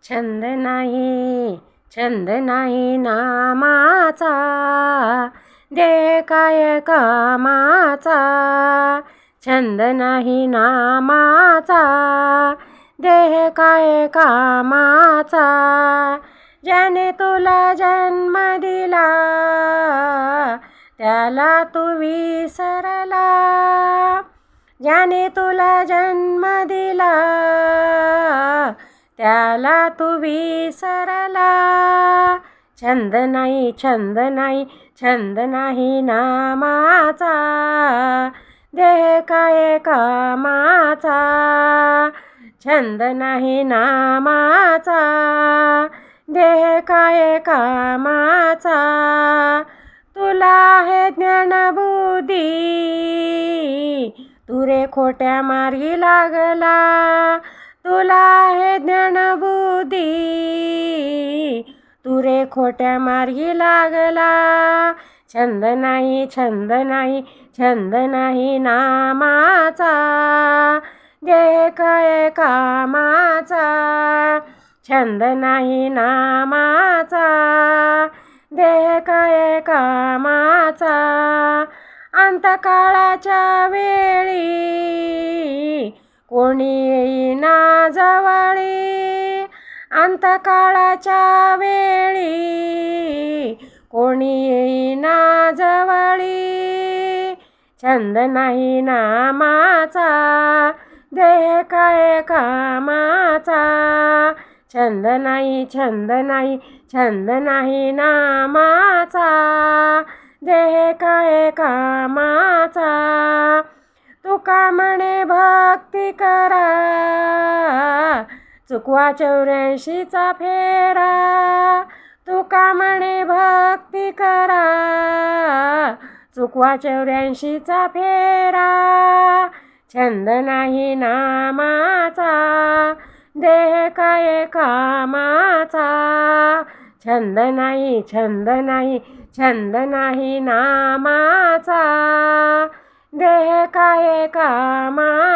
छंद नाही नामाचा, देह काय कामाचा. छंद नाही नामाचा, देह काय कामाचा. ज्याने तुला जन्म दिला, त्याला तू विसरला. ज्याने तुला जन्म दिला, त्याला तू विसरला. छंद नाही नामाचा, देह काय कामाचा. छंद नाही नामाचा, देह काय कामाचा. तुला आहे ज्ञानबुद्धी, तू रे खोट्या मार्गी लागला. तुला आहे ज्ञानबुद्धी, तू रे खोट्या मार्गी लागला. छंद नाही नामाचा, देह काय कामाचा. छंद नाही नामाचा, देह काय कामाचा. अंतकाळाच्या वेळी कोणी येईना जवळी. अंतकाळाच्या वेळी कोणी येईना जवळी. छंद नाही नामाचा, देह काय कामाचा. छंद नाही नामाचा, देह काय कामाचा. तुका म्हणे भक्ती करा, चुकवा 84चा फेरा. तुका म्हणे भक्ती करा, चुकवा 84चा फेरा. छंद नाही नामाचा, देह काय कामाचा. छंद नाही नामाचा, देह काय कामाचा.